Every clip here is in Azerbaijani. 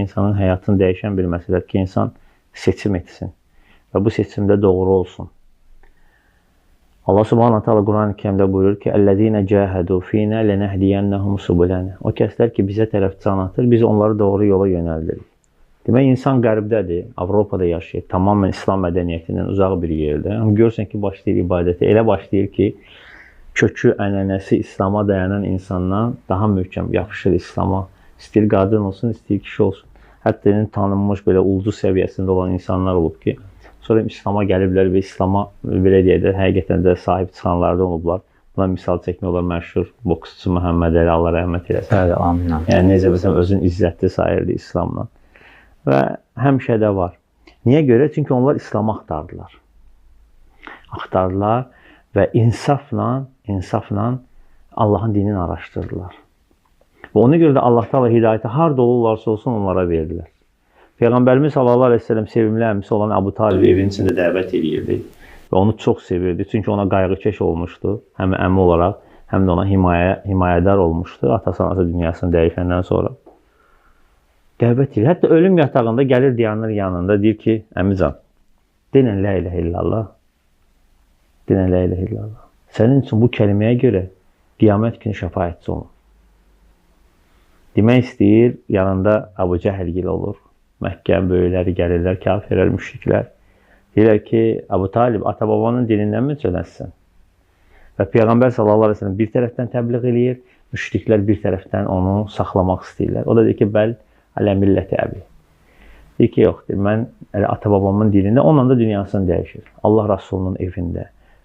insanın həyatını dəyişən bir məsələdir ki, insan seçim etsin və bu seçimdə doğru olsun. Allah Subhanahu taala Quran-ı Kərimdə buyurur ki: "Ellezine cahadu fina lenehdiyennahum subulana." O kəslər ki, bizə tərəf can atır, biz onları doğru yola yönəldirik. Demək, insan qərbdədir, Avropada yaşayır, tamamilə İslam mədəniyyətindən uzaq bir yerdə. Amma görürsən ki, başlayır ibadətə, elə başlayır ki, kökü, ənənəsi İslama dayanan insandan daha möhkəm yapışır İslama. İstəyir qadın olsun, istəyir kişi olsun. Hətta tanınmış belə ulduz səviyyəsində olan insanlar olub ki, sonra İslama gəliblər və İslama belə deyək də, həqiqətən də sahib çıxanlardan olublar. Buna misal çəkmək olar məşhur boksçu Məhəmməd Əli, Allah rəhmət eləsin. Bəli, amin. Yəni necə bilsən özün izzətli sayırdı İslamla. Və həmişə də var. Niyə görə? Çünki onlar İslamı axtardılar. Axtardılar və insafla Allahın dinini araşdırdılar. Və ona görə də Allah Taala hidayəti harda olurlarsa olsun onlara verdilər. Peyğəmbərimiz sallallahu əleyhi və səlləm sevimli əmisi olan Əbu Talib evin içində dəvət edirdi və onu çox sevirdi. Çünki ona qayğıkeş olmuşdu, həm əmi olaraq, həm də ona himayədar olmuşdu ata-anası dünyasını dəyişəndən sonra. Dəvət edir. Hətta ölüm yatağında gəlir dayanır yanında, deyir ki, əmican, denən la ilahe illallah. Denən la ilahe illallah. Sənin üçün bu kəlməyə görə qiyamət günü şəfaətçi olun. Demək istəyir, yanında Əbu Cəhilgil olur. Məkkənin böyükləri gəlirlər, kafirlər, müşriklər. Deyirlər ki, Əbu Talib, ata-babanın dinindən mi çönəsən? Və Peyğəmbər sallallahu əleyhi və səlləm bir tərəfdən təbliğ eləyir, müşriklər bir tərəfdən onu saxlamaq istəyirlər. O da deyir ki, bəl Ələ milləti əbi. Deyir ki, yoxdur, mən ata-babamın dilində, onunla da dünyasını dəyişir. Allah Rasulunun evində,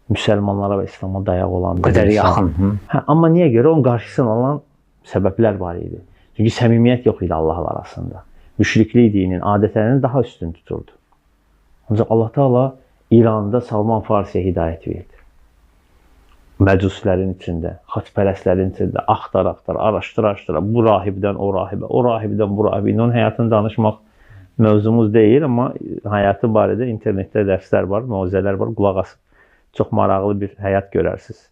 müsəlmanlara və İslama dayaq olan bir qədər yaxın. Amma niyə görə? Onun qarşısına alan səbəblər var idi. Çünki səmimiyyət yox idi Allahla arasında. Müşriklik dinin, adətlərinin daha üstün tuturdu. Ancaq Allah Taala İranda Salman Farsiyə hidayət verdi. Məcuslərin içində, xaçpərəstlərin içində axtar-axtar, araşdıra-araşdıra bu rahibdən o rahibə, o rahibdən bu rahibə. Onun həyatını danışmaq mövzumuz deyil, amma həyatı barədə internetdə dərslər var, mövzələr var, qulaq asın. Çox maraqlı bir həyat görərsiniz.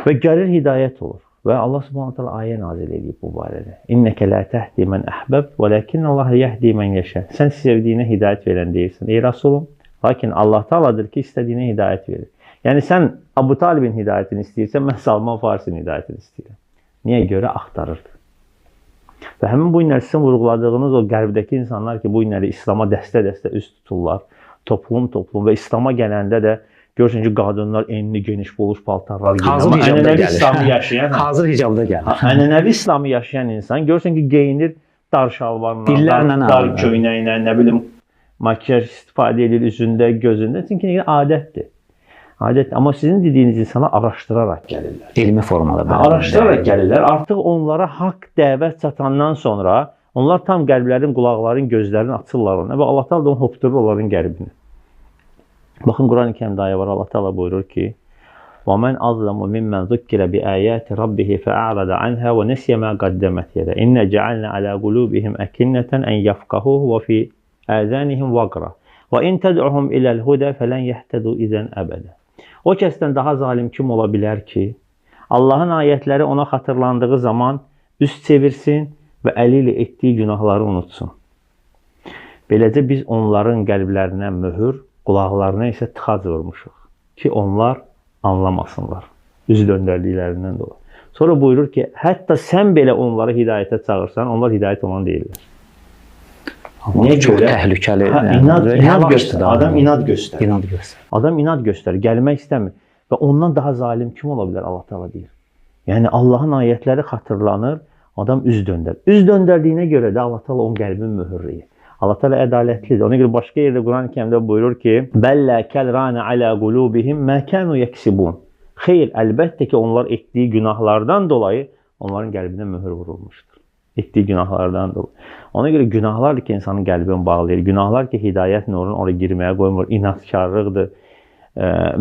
Və gəlir hidayət olur. Və Allah Subhanahu taala ayə nazil edib bu barədə. İnnəkə la tehdi men əhbəb, velakinallah yehdi men yəşə. Sən sevdiyinə hidayət verən deyirsən. Ey Rasulum, lakin Allah Taaladır ki, istədiyinə hidayət verir. Yəni sən Əbu Talibin hidayətini istəyirsən, mən Salman Farsinin hidayətini istəyirəm. Niyə görə? Axtarırdı. Və həmin bu günlər sizin vurğuladığınız o qərbdəki insanlar ki, bu günləri İslama dəstə-dəstə üst tuturlar, toplum və İslama gələndə də görürsən ki, qadınlar enli geniş boluş paltarlar geyinir. Hazır hicabda gəlir. Hazır hicabda gəlir. Ənənəvi İslamı yaşayan insan görürsən ki, geyinir dar şalvarla, dar köynəklə, nə bilim, makyaj istifadə edir üzündə, gözündə. Çünki adətdir. Adət, amma sizin dediyiniz insana araşdıraraq gəlirlər. Elmi formada. Araşdıraraq gəlirlər. Artıq onlara haqq dəvət çatandan sonra onlar tam qəlblərin, qulaqların, gözlərini açırlar ona və Allah Taala onu hopdurur onların qəlbini. Baxın, Quran-ı Kərimdə ayə var. Allah Taala buyurur ki: "Və men azlamu mimmen zukkira bi ayati rabbih fa'arada anha ve nesiya ma qaddamat yada. İnna ja'alna ala qulubihim akinnatan an yafqahuhu ve fi azanihim waqra. Ve in tad'uhum ila'l huda falan yahtadu idan abada." O kəsdən daha zalim kim ola bilər ki, Allahın ayətləri ona xatırlandığı zaman üst çevirsin və əli ilə etdiyi günahları unutsun. Beləcə biz onların qəlblərinə möhür, qulaqlarına isə tıxac vurmuşuq ki, onlar anlamasınlar. Üz döndərdiklərindən dolayı. Sonra buyurur ki, hətta sən belə onları hidayətə çağırsan, onlar hidayət olan deyirlər. Niyə çox təhlükəli? İnad göstərir. Adam inad göstərir. İnad göstərir. Adam inad göstərir, gəlmək istəmir. Və ondan daha zalim kim ola bilər? Allah Taala deyir. Yəni Allahın ayətləri xatırlanır, adam üz döndər. Üz döndərdiyinə görə də Allah Taala onun qəlbini möhürləyir. Allah Taala ədalətlidir. Ona görə başqa yerdə Quran-ı Kərimdə buyurur ki: "Bəllə kəlrana ala qulubihim ma kanu yaksibun." Xeyr, əlbəttə ki, onlar etdiyi günahlardan dolayı onların qəlbinə möhür vurulmuşdur. Etdiyi günahlardan dolayı. Ona görə günahlar ki, insanın qəlbini bağlayır. Günahlar ki, hidayət nurunu oraya girməyə qoymur. İnadkarlıqdır,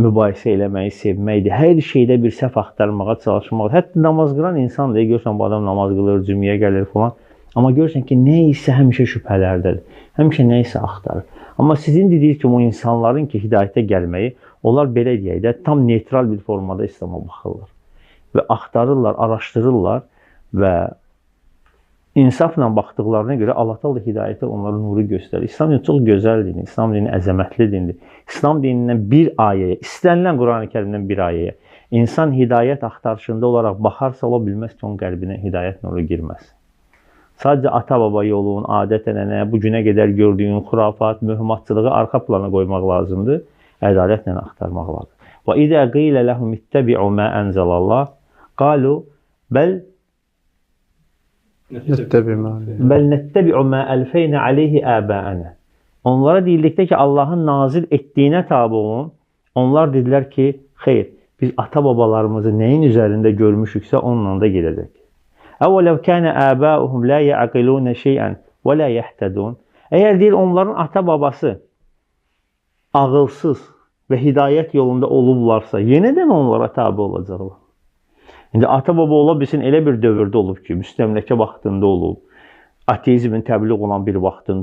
mübahisə eləməyi sevməkdir. Hər şeydə bir səhv axtarmağa çalışmaq. Hətta namaz qılan insan da görürsən, bu adam namaz qılır, cüməyə gəlir falan. Amma görürsən ki, nə isə həmişə şübhələrdədir. Həmişə nə isə axtarır. Amma sizin dediyiniz kimi o insanların ki, hidayətə gəlməyi, onlar belə deyək də, tam neytral bir formada İslama baxırlar. Və axtarırlar, araşdırırlar və insafla baxdıqlarına görə Allah Taala hidayəti onlara nuru göstərir. İslam dini çox gözəl dindir. İslam dini əzəmətli dindir. İslam dinindən bir ayəyə, istənilən Qurani-Kərimdən bir ayəyə insan hidayət axtarışında olaraq baxarsa, ola bilməz ki, onun qəlbinə hidayət nuru girməz. Sadəcə ata-baba yolun, adət-ənənə, bu günə qədər gördüyün xurafat, mühümmatçılığı arxa plana qoymaq lazımdır. Ədalətlə axtarmaq lazımdır. Və idə qilə ləhum ittəbi'u mə ənzəlallah qalu bəl nəttəbi'u mə əlfeynə aleyhi əbəənə. Onlara deyildikdə ki, Allahın nazil etdiyinə tabi olun, onlar dedilər ki, xeyr, biz ata-babalarımızı nəyin üzərində görmüşüksə, onunla da gedəcək. Əvvələv kənə əbəuhum lə yəqilunə şeyən və lə yəhtədun. Əgər deyil, onların ata-babası ağılsız və hidayət yolunda olublarsa, yenə də mi onlara tabi olacaqlar? İndi ata-baba ola bilsin, elə bir dövrdə olub ki, müstəmləkə vaxtında olub, ateizmin təbliğ olan bir vaxtında olub.